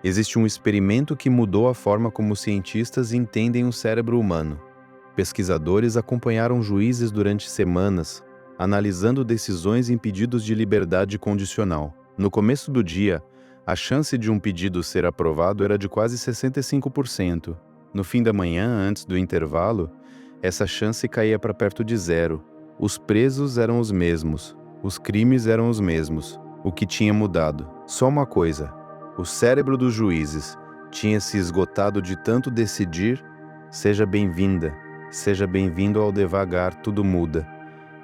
Existe um experimento que mudou a forma como os cientistas entendem o cérebro humano. Pesquisadores acompanharam juízes durante semanas, analisando decisões em pedidos de liberdade condicional. No começo do dia, a chance de um pedido ser aprovado era de quase 65%. No fim da manhã, antes do intervalo, essa chance caía para perto de zero. Os presos eram os mesmos, os crimes eram os mesmos. O que tinha mudado? Só uma coisa: o cérebro dos juízes tinha se esgotado de tanto decidir. Seja bem-vinda, seja bem-vindo ao devagar, tudo muda.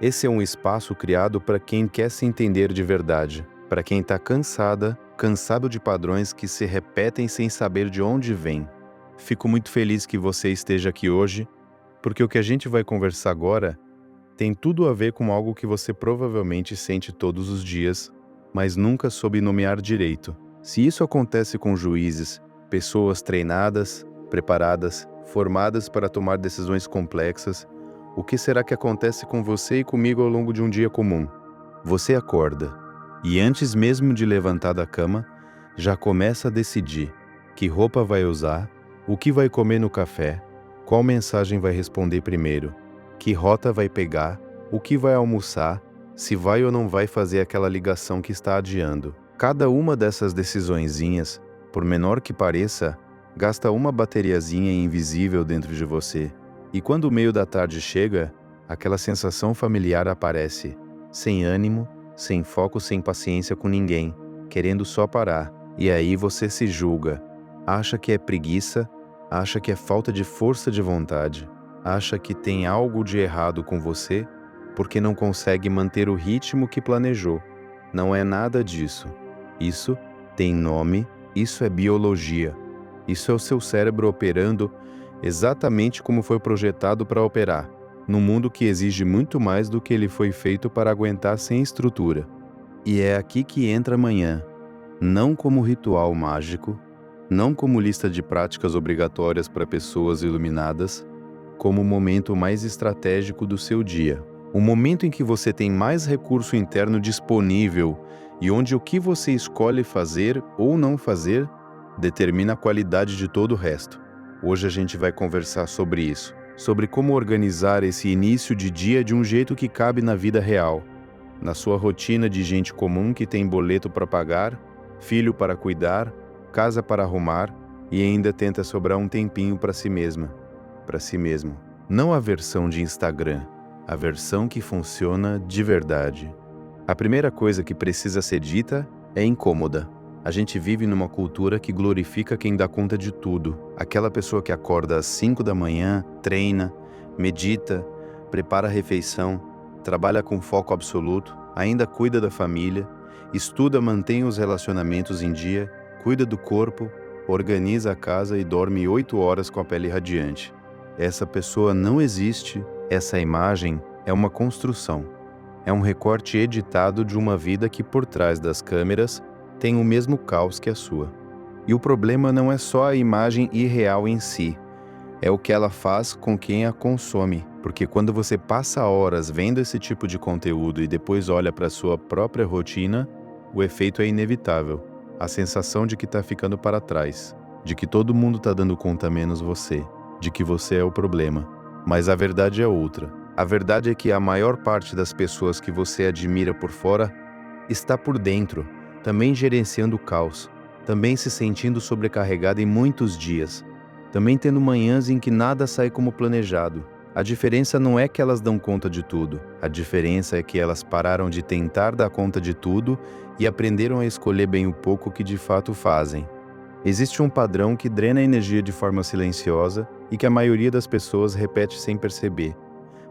Esse é um espaço criado para quem quer se entender de verdade, para quem está cansado de padrões que se repetem sem saber de onde vêm. Fico muito feliz que você esteja aqui hoje, porque o que a gente vai conversar agora tem tudo a ver com algo que você provavelmente sente todos os dias, mas nunca soube nomear direito. Se isso acontece com juízes, pessoas treinadas, preparadas, formadas para tomar decisões complexas, o que será que acontece com você e comigo ao longo de um dia comum? Você acorda e, antes mesmo de levantar da cama, já começa a decidir que roupa vai usar, o que vai comer no café, qual mensagem vai responder primeiro, que rota vai pegar, o que vai almoçar, se vai ou não vai fazer aquela ligação que está adiando. Cada uma dessas decisõezinhas, por menor que pareça, gasta uma bateriazinha invisível dentro de você. E quando o meio da tarde chega, aquela sensação familiar aparece, sem ânimo, sem foco, sem paciência com ninguém, querendo só parar. E aí você se julga, acha que é preguiça, acha que é falta de força de vontade, acha que tem algo de errado com você porque não consegue manter o ritmo que planejou. Não é nada disso. Isso tem nome, isso é biologia. Isso é o seu cérebro operando exatamente como foi projetado para operar, num mundo que exige muito mais do que ele foi feito para aguentar sem estrutura. E é aqui que entra amanhã, não como ritual mágico, não como lista de práticas obrigatórias para pessoas iluminadas, como o momento mais estratégico do seu dia. O momento em que você tem mais recurso interno disponível e onde o que você escolhe fazer ou não fazer determina a qualidade de todo o resto. Hoje a gente vai conversar sobre isso, sobre como organizar esse início de dia de um jeito que cabe na vida real, na sua rotina de gente comum que tem boleto para pagar, filho para cuidar, casa para arrumar e ainda tenta sobrar um tempinho para si mesma, para si mesmo. Não a versão de Instagram, a versão que funciona de verdade. A primeira coisa que precisa ser dita é incômoda. A gente vive numa cultura que glorifica quem dá conta de tudo. Aquela pessoa que acorda às 5 da manhã, treina, medita, prepara a refeição, trabalha com foco absoluto, ainda cuida da família, estuda, mantém os relacionamentos em dia, cuida do corpo, organiza a casa e dorme 8 horas com a pele radiante. Essa pessoa não existe, essa imagem é uma construção. É um recorte editado de uma vida que por trás das câmeras tem o mesmo caos que a sua. E o problema não é só a imagem irreal em si, é o que ela faz com quem a consome. Porque quando você passa horas vendo esse tipo de conteúdo e depois olha para sua própria rotina, o efeito é inevitável. A sensação de que está ficando para trás, de que todo mundo está dando conta menos você, de que você é o problema. Mas a verdade é outra. A verdade é que a maior parte das pessoas que você admira por fora está por dentro, também gerenciando o caos, também se sentindo sobrecarregada em muitos dias, também tendo manhãs em que nada sai como planejado. A diferença não é que elas dão conta de tudo, a diferença é que elas pararam de tentar dar conta de tudo e aprenderam a escolher bem o pouco que de fato fazem. Existe um padrão que drena a energia de forma silenciosa e que a maioria das pessoas repete sem perceber.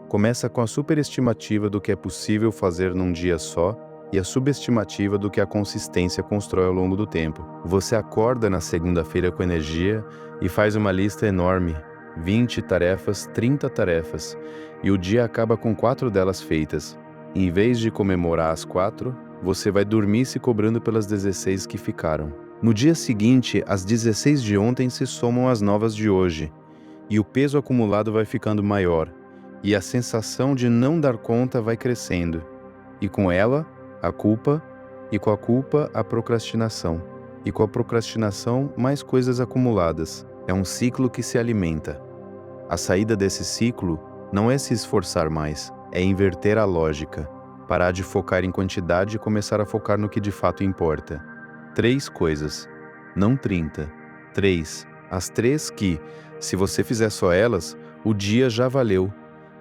Começa com a superestimativa do que é possível fazer num dia só e a subestimativa do que a consistência constrói ao longo do tempo. Você acorda na segunda-feira com energia e faz uma lista enorme, 20 tarefas, 30 tarefas, e o dia acaba com 4 delas feitas. Em vez de comemorar as 4, você vai dormir se cobrando pelas 16 que ficaram. No dia seguinte, as 16 de ontem se somam às novas de hoje, e o peso acumulado vai ficando maior, e a sensação de não dar conta vai crescendo. E com ela, a culpa, e com a culpa, a procrastinação. E com a procrastinação, mais coisas acumuladas. É um ciclo que se alimenta. A saída desse ciclo não é se esforçar mais, é inverter a lógica, parar de focar em quantidade e começar a focar no que de fato importa. 3 coisas, não 30. 3. As 3 que, se você fizer só elas, o dia já valeu.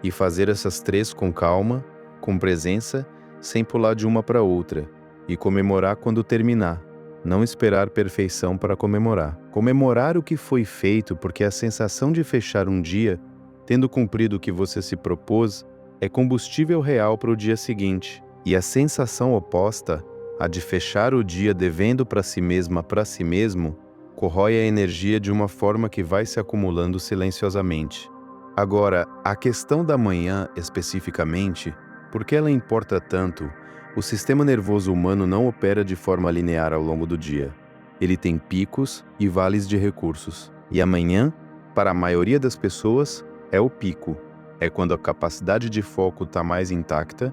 E fazer essas 3 com calma, com presença, sem pular de uma para outra. E comemorar quando terminar. Não esperar perfeição para comemorar. Comemorar o que foi feito, porque a sensação de fechar um dia, tendo cumprido o que você se propôs, é combustível real para o dia seguinte. E a sensação oposta, a de fechar o dia devendo para si mesma para si mesmo, corrói a energia de uma forma que vai se acumulando silenciosamente. Agora, a questão da manhã especificamente, por que ela importa tanto? O sistema nervoso humano não opera de forma linear ao longo do dia. Ele tem picos e vales de recursos. E amanhã, para a maioria das pessoas, é o pico. É quando a capacidade de foco está mais intacta,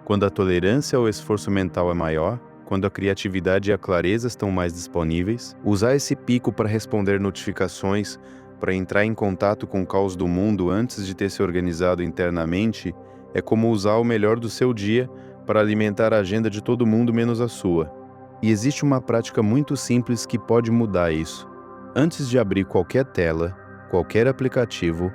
quando a tolerância ao esforço mental é maior, quando a criatividade e a clareza estão mais disponíveis. Usar esse pico para responder notificações, para entrar em contato com o caos do mundo antes de ter se organizado internamente, é como usar o melhor do seu dia para alimentar a agenda de todo mundo menos a sua. E existe uma prática muito simples que pode mudar isso. Antes de abrir qualquer tela, qualquer aplicativo,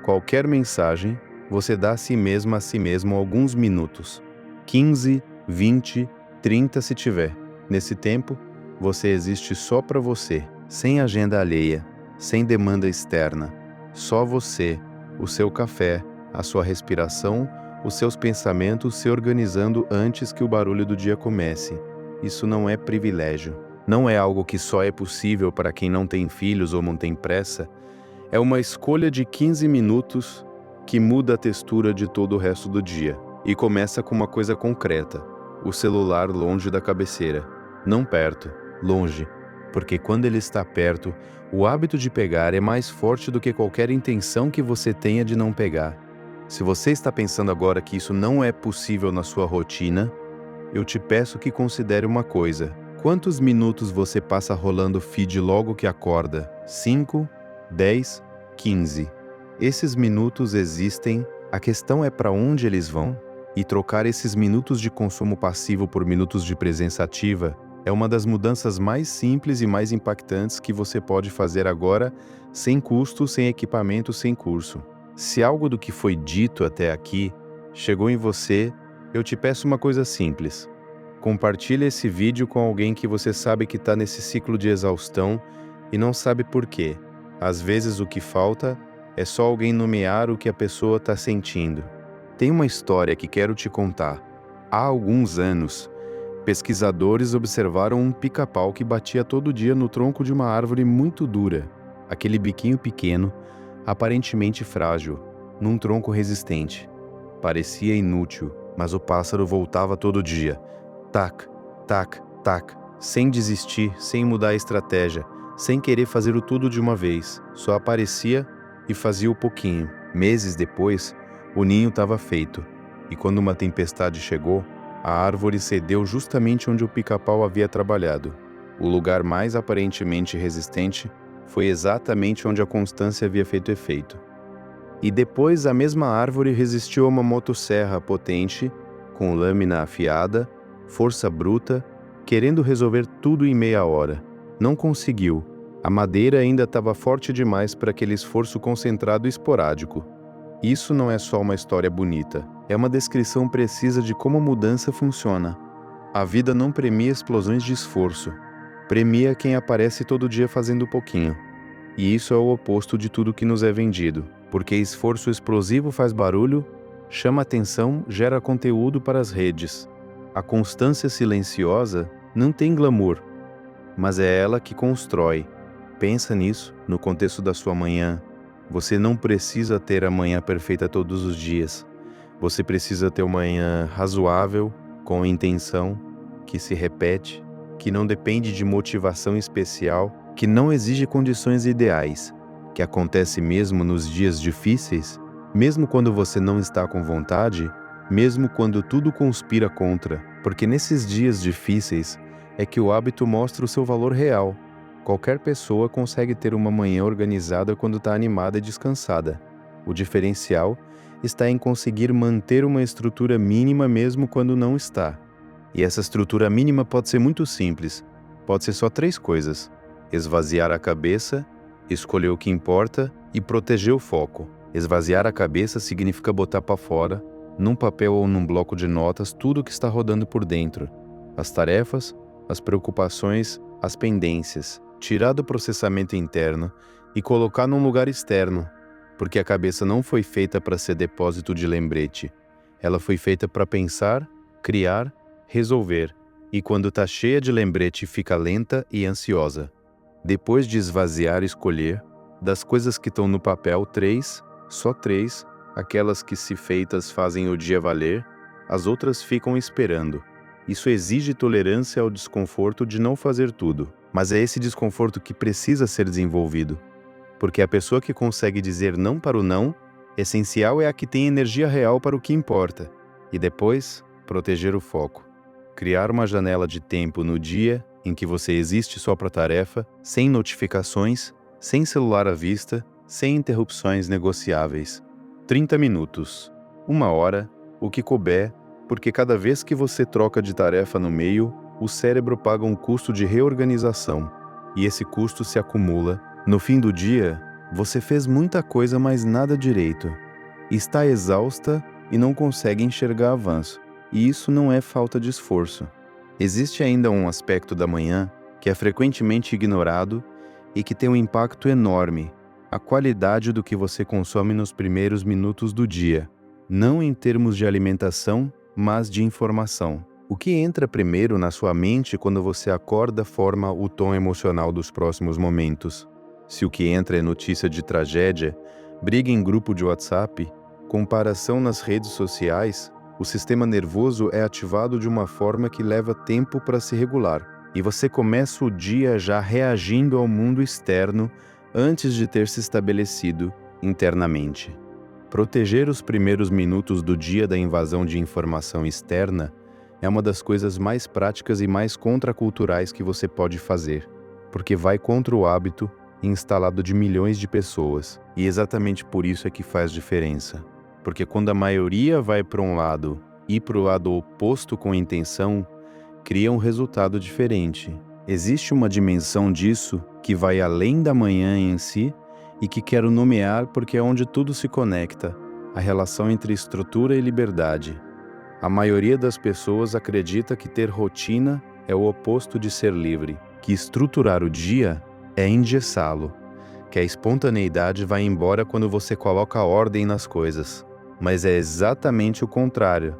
qualquer mensagem, você dá a si mesmo alguns minutos. 15, 20, 30 se tiver. Nesse tempo, você existe só para você, sem agenda alheia, sem demanda externa. Só você, o seu café, a sua respiração, os seus pensamentos se organizando antes que o barulho do dia comece. Isso não é privilégio. Não é algo que só é possível para quem não tem filhos ou não tem pressa. É uma escolha de 15 minutos que muda a textura de todo o resto do dia. E começa com uma coisa concreta: o celular longe da cabeceira. Não perto, longe. Porque quando ele está perto, o hábito de pegar é mais forte do que qualquer intenção que você tenha de não pegar. Se você está pensando agora que isso não é possível na sua rotina, eu te peço que considere uma coisa. Quantos minutos você passa rolando o feed logo que acorda? 5, 10, 15. Esses minutos existem, a questão é para onde eles vão. E trocar esses minutos de consumo passivo por minutos de presença ativa é uma das mudanças mais simples e mais impactantes que você pode fazer agora, sem custo, sem equipamento, sem curso. Se algo do que foi dito até aqui chegou em você, eu te peço uma coisa simples. Compartilhe esse vídeo com alguém que você sabe que está nesse ciclo de exaustão e não sabe por quê. Às vezes o que falta é só alguém nomear o que a pessoa está sentindo. Tem uma história que quero te contar. Há alguns anos, pesquisadores observaram um pica-pau que batia todo dia no tronco de uma árvore muito dura, aquele biquinho pequeno, aparentemente frágil, num tronco resistente. Parecia inútil, mas o pássaro voltava todo dia. Tac, tac, tac, sem desistir, sem mudar a estratégia, sem querer fazer o tudo de uma vez. Só aparecia e fazia o pouquinho. Meses depois, o ninho estava feito, e quando uma tempestade chegou, a árvore cedeu justamente onde o pica-pau havia trabalhado. O lugar mais aparentemente resistente foi exatamente onde a constância havia feito efeito. E depois a mesma árvore resistiu a uma motosserra potente, com lâmina afiada, força bruta, querendo resolver tudo em meia hora. Não conseguiu. A madeira ainda estava forte demais para aquele esforço concentrado e esporádico. Isso não é só uma história bonita, é uma descrição precisa de como a mudança funciona. A vida não premia explosões de esforço, premia quem aparece todo dia fazendo pouquinho. E isso é o oposto de tudo que nos é vendido, porque esforço explosivo faz barulho, chama atenção, gera conteúdo para as redes. A constância silenciosa não tem glamour, mas é ela que constrói. Pensa nisso no contexto da sua manhã. Você não precisa ter a manhã perfeita todos os dias. Você precisa ter uma manhã razoável, com intenção, que se repete, que não depende de motivação especial, que não exige condições ideais, que acontece mesmo nos dias difíceis, mesmo quando você não está com vontade, mesmo quando tudo conspira contra, porque nesses dias difíceis é que o hábito mostra o seu valor real. Qualquer pessoa consegue ter uma manhã organizada quando está animada e descansada. O diferencial está em conseguir manter uma estrutura mínima mesmo quando não está. E essa estrutura mínima pode ser muito simples. Pode ser só 3 coisas: esvaziar a cabeça, escolher o que importa e proteger o foco. Esvaziar a cabeça significa botar para fora, num papel ou num bloco de notas, tudo o que está rodando por dentro. As tarefas, as preocupações, as pendências. Tirar do processamento interno e colocar num lugar externo, porque a cabeça não foi feita para ser depósito de lembrete. Ela foi feita para pensar, criar, resolver, e quando está cheia de lembrete fica lenta e ansiosa. Depois de esvaziar e escolher, das coisas que estão no papel, 3, só 3, aquelas que se feitas fazem o dia valer, as outras ficam esperando. Isso exige tolerância ao desconforto de não fazer tudo, mas é esse desconforto que precisa ser desenvolvido. Porque a pessoa que consegue dizer não para o não, essencial é a que tem energia real para o que importa. E depois, proteger o foco. Criar uma janela de tempo no dia em que você existe só para a tarefa, sem notificações, sem celular à vista, sem interrupções negociáveis. 30 minutos, 1 hora, o que couber, porque cada vez que você troca de tarefa no meio, o cérebro paga um custo de reorganização. E esse custo se acumula. No fim do dia, você fez muita coisa, mas nada direito. Está exausta e não consegue enxergar avanço. E isso não é falta de esforço. Existe ainda um aspecto da manhã que é frequentemente ignorado e que tem um impacto enorme: a qualidade do que você consome nos primeiros minutos do dia. Não em termos de alimentação, mas de informação. O que entra primeiro na sua mente quando você acorda forma o tom emocional dos próximos momentos. Se o que entra é notícia de tragédia, briga em grupo de WhatsApp, comparação nas redes sociais, o sistema nervoso é ativado de uma forma que leva tempo para se regular, e você começa o dia já reagindo ao mundo externo antes de ter se estabelecido internamente. Proteger os primeiros minutos do dia da invasão de informação externa é uma das coisas mais práticas e mais contraculturais que você pode fazer, porque vai contra o hábito instalado de milhões de pessoas. E exatamente por isso é que faz diferença. Porque quando a maioria vai para um lado e para o lado oposto com intenção, cria um resultado diferente. Existe uma dimensão disso que vai além da manhã em si e que quero nomear porque é onde tudo se conecta, a relação entre estrutura e liberdade. A maioria das pessoas acredita que ter rotina é o oposto de ser livre, que estruturar o dia é engessá-lo, que a espontaneidade vai embora quando você coloca ordem nas coisas. Mas é exatamente o contrário.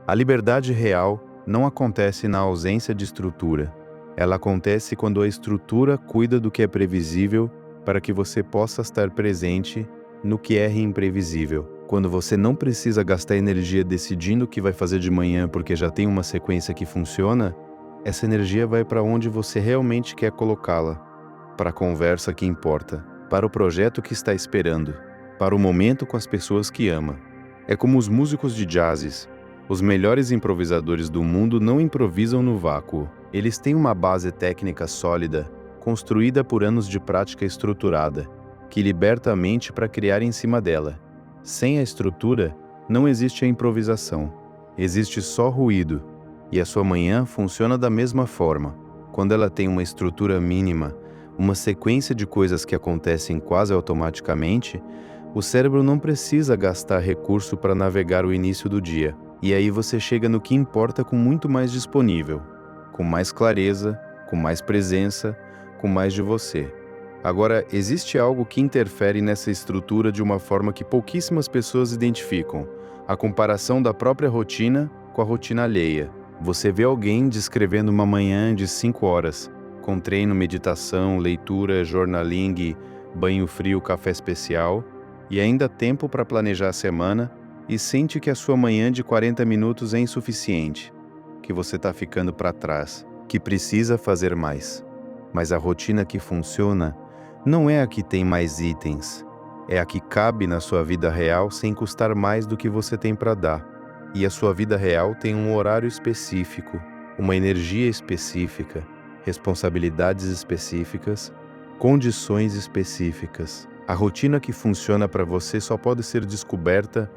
A liberdade real não acontece na ausência de estrutura. Ela acontece quando a estrutura cuida do que é previsível para que você possa estar presente no que é imprevisível. Quando você não precisa gastar energia decidindo o que vai fazer de manhã porque já tem uma sequência que funciona, essa energia vai para onde você realmente quer colocá-la, para a conversa que importa, para o projeto que está esperando, para o momento com as pessoas que ama. É como os músicos de jazzes. Os melhores improvisadores do mundo não improvisam no vácuo. Eles têm uma base técnica sólida, construída por anos de prática estruturada, que liberta a mente para criar em cima dela. Sem a estrutura, não existe a improvisação. Existe só ruído. E a sua manhã funciona da mesma forma. Quando ela tem uma estrutura mínima, uma sequência de coisas que acontecem quase automaticamente, o cérebro não precisa gastar recurso para navegar o início do dia. E aí você chega no que importa com muito mais disponível, com mais clareza, com mais presença, com mais de você. Agora, existe algo que interfere nessa estrutura de uma forma que pouquíssimas pessoas identificam: a comparação da própria rotina com a rotina alheia. Você vê alguém descrevendo uma manhã de 5 horas, com treino, meditação, leitura, journaling, banho frio, café especial, e ainda tempo para planejar a semana, e sente que a sua manhã de 40 minutos é insuficiente, que você está ficando para trás, que precisa fazer mais. Mas a rotina que funciona não é a que tem mais itens, é a que cabe na sua vida real sem custar mais do que você tem para dar. E a sua vida real tem um horário específico, uma energia específica, responsabilidades específicas, condições específicas. A rotina que funciona para você só pode ser descoberta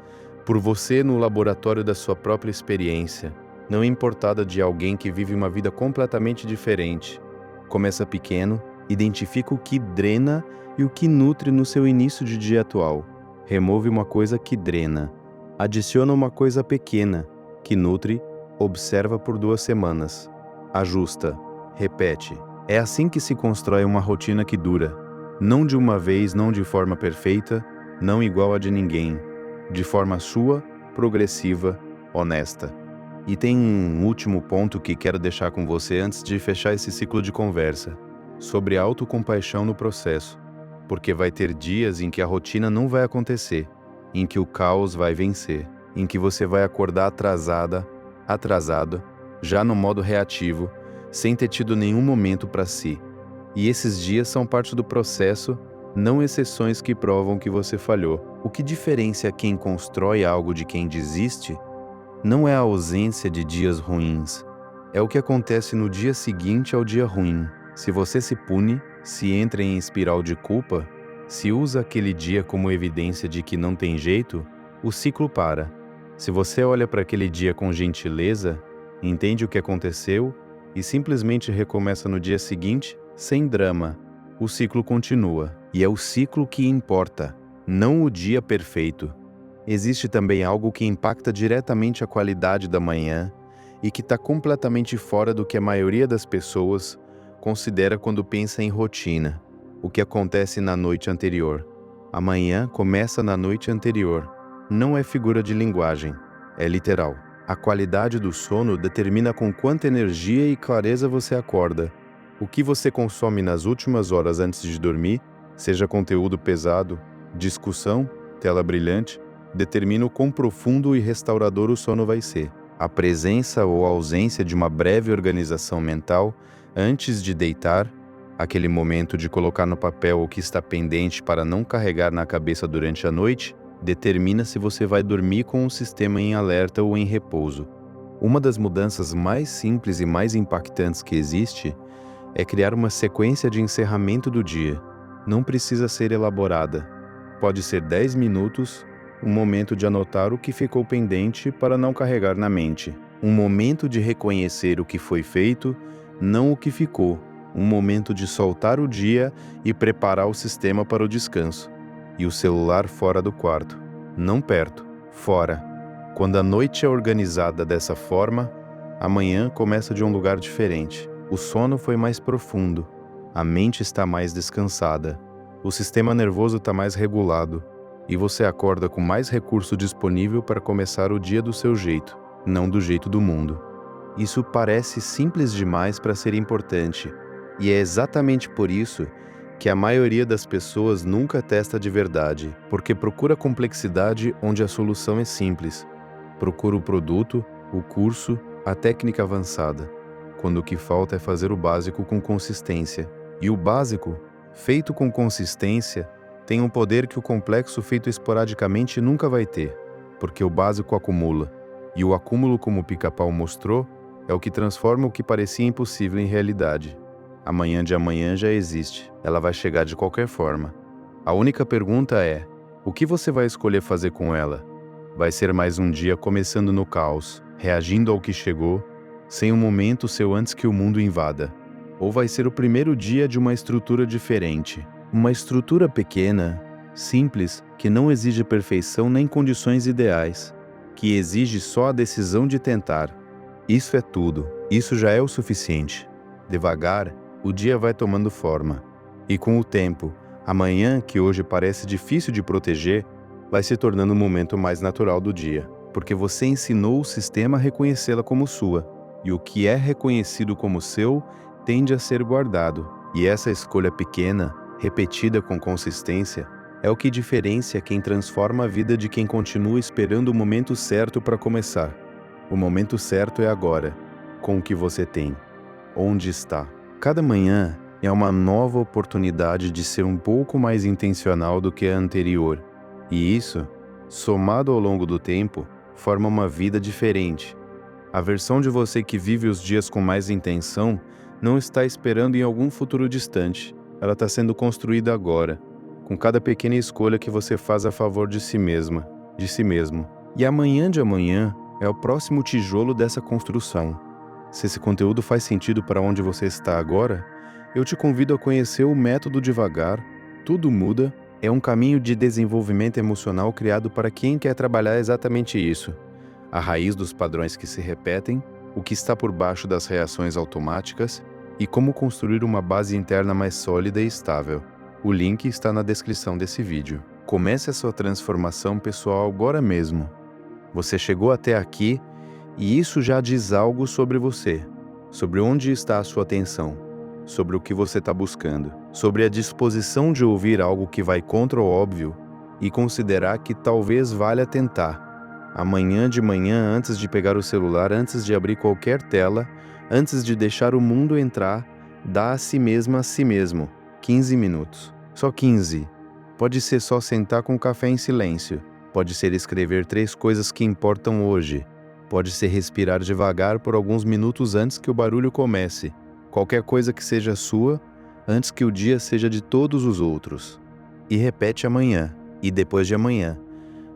por você no laboratório da sua própria experiência, não importada de alguém que vive uma vida completamente diferente. Começa pequeno, identifica o que drena e o que nutre no seu início de dia atual. Remove uma coisa que drena. Adiciona uma coisa pequena, que nutre, observa por 2 semanas. Ajusta, repete. É assim que se constrói uma rotina que dura. Não de uma vez, não de forma perfeita, não igual a de ninguém. De forma sua, progressiva, honesta. E tem um último ponto que quero deixar com você antes de fechar esse ciclo de conversa. Sobre autocompaixão no processo. Porque vai ter dias em que a rotina não vai acontecer, em que o caos vai vencer, em que você vai acordar atrasado, já no modo reativo, sem ter tido nenhum momento para si. E esses dias são parte do processo, não exceções que provam que você falhou. O que diferencia quem constrói algo de quem desiste não é a ausência de dias ruins, é o que acontece no dia seguinte ao dia ruim. Se você se pune, se entra em espiral de culpa, se usa aquele dia como evidência de que não tem jeito, o ciclo para. Se você olha para aquele dia com gentileza, entende o que aconteceu e simplesmente recomeça no dia seguinte, sem drama, o ciclo continua. E é o ciclo que importa, não o dia perfeito. Existe também algo que impacta diretamente a qualidade da manhã e que está completamente fora do que a maioria das pessoas considera quando pensa em rotina, o que acontece na noite anterior. A manhã começa na noite anterior. Não é figura de linguagem, é literal. A qualidade do sono determina com quanta energia e clareza você acorda. O que você consome nas últimas horas antes de dormir, seja conteúdo pesado, discussão, tela brilhante, determina o quão profundo e restaurador o sono vai ser. A presença ou ausência de uma breve organização mental antes de deitar, aquele momento de colocar no papel o que está pendente para não carregar na cabeça durante a noite, determina se você vai dormir com o sistema em alerta ou em repouso. Uma das mudanças mais simples e mais impactantes que existe é criar uma sequência de encerramento do dia. Não precisa ser elaborada. Pode ser 10 minutos, um momento de anotar o que ficou pendente para não carregar na mente. Um momento de reconhecer o que foi feito, não o que ficou. Um momento de soltar o dia e preparar o sistema para o descanso. E o celular fora do quarto. Não perto, fora. Quando a noite é organizada dessa forma, a manhã começa de um lugar diferente. O sono foi mais profundo. A mente está mais descansada. O sistema nervoso está mais regulado. E você acorda com mais recurso disponível para começar o dia do seu jeito, não do jeito do mundo. Isso parece simples demais para ser importante, e é exatamente por isso que a maioria das pessoas nunca testa de verdade, porque procura complexidade onde a solução é simples. Procura o produto, o curso, a técnica avançada, quando o que falta é fazer o básico com consistência. E o básico, feito com consistência, tem um poder que o complexo feito esporadicamente nunca vai ter, porque o básico acumula, e o acúmulo, como o Pica-Pau mostrou, é o que transforma o que parecia impossível em realidade. Amanhã de amanhã já existe, ela vai chegar de qualquer forma. A única pergunta é, o que você vai escolher fazer com ela? Vai ser mais um dia começando no caos, reagindo ao que chegou, sem um momento seu antes que o mundo invada? Ou vai ser o primeiro dia de uma estrutura diferente? Uma estrutura pequena, simples, que não exige perfeição nem condições ideais, que exige só a decisão de tentar. Isso é tudo, isso já é o suficiente. Devagar, o dia vai tomando forma. E com o tempo, a manhã, que hoje parece difícil de proteger, vai se tornando o momento mais natural do dia, porque você ensinou o sistema a reconhecê-la como sua, e o que é reconhecido como seu tende a ser guardado. E essa escolha pequena, repetida com consistência, é o que diferencia quem transforma a vida de quem continua esperando o momento certo para começar. O momento certo é agora, com o que você tem, onde está. Cada manhã é uma nova oportunidade de ser um pouco mais intencional do que a anterior. E isso, somado ao longo do tempo, forma uma vida diferente. A versão de você que vive os dias com mais intenção não está esperando em algum futuro distante. Ela está sendo construída agora, com cada pequena escolha que você faz a favor de si mesma, de si mesmo. E amanhã de amanhã é o próximo tijolo dessa construção. Se esse conteúdo faz sentido para onde você está agora, eu te convido a conhecer o método devagar, tudo muda. É um caminho de desenvolvimento emocional criado para quem quer trabalhar exatamente isso. A raiz dos padrões que se repetem, o que está por baixo das reações automáticas e como construir uma base interna mais sólida e estável. O link está na descrição desse vídeo. Comece a sua transformação pessoal agora mesmo. Você chegou até aqui e isso já diz algo sobre você, sobre onde está a sua atenção, sobre o que você está buscando, sobre a disposição de ouvir algo que vai contra o óbvio e considerar que talvez valha tentar. Amanhã de manhã, antes de pegar o celular, antes de abrir qualquer tela, antes de deixar o mundo entrar, dá a si mesmo 15 minutos. Só 15. Pode ser só sentar com o café em silêncio. Pode ser escrever 3 coisas que importam hoje. Pode ser respirar devagar por alguns minutos antes que o barulho comece. Qualquer coisa que seja sua, antes que o dia seja de todos os outros. E repete amanhã, e depois de amanhã.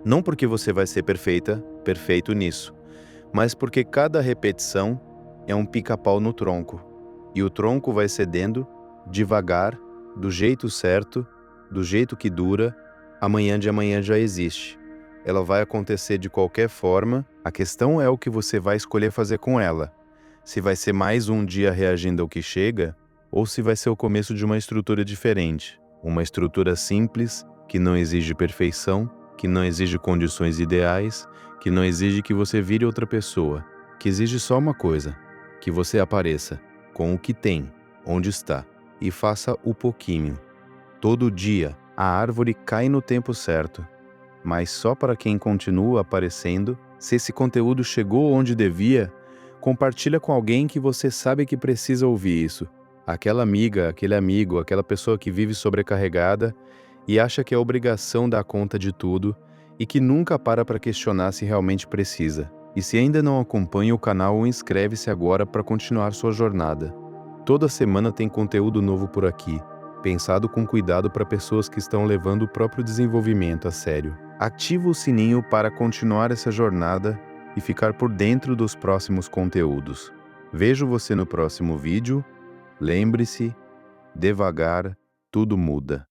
Não porque você vai ser perfeito nisso, mas porque cada repetição é um pica-pau no tronco. E o tronco vai cedendo, devagar, do jeito certo, do jeito que dura. Amanhã de amanhã já existe. Ela vai acontecer de qualquer forma, a questão é o que você vai escolher fazer com ela. Se vai ser mais um dia reagindo ao que chega, ou se vai ser o começo de uma estrutura diferente. Uma estrutura simples, que não exige perfeição, que não exige condições ideais, que não exige que você vire outra pessoa, que exige só uma coisa, que você apareça, com o que tem, onde está, e faça o pouquinho. Todo dia, a árvore cai no tempo certo, mas só para quem continua aparecendo. Se esse conteúdo chegou onde devia, compartilha com alguém que você sabe que precisa ouvir isso. Aquela amiga, aquele amigo, aquela pessoa que vive sobrecarregada e acha que é obrigação dar conta de tudo e que nunca para questionar se realmente precisa. E se ainda não acompanha o canal, inscreve-se agora para continuar sua jornada. Toda semana tem conteúdo novo por aqui, pensado com cuidado para pessoas que estão levando o próprio desenvolvimento a sério. Ativa o sininho para continuar essa jornada e ficar por dentro dos próximos conteúdos. Vejo você no próximo vídeo. Lembre-se, devagar, tudo muda.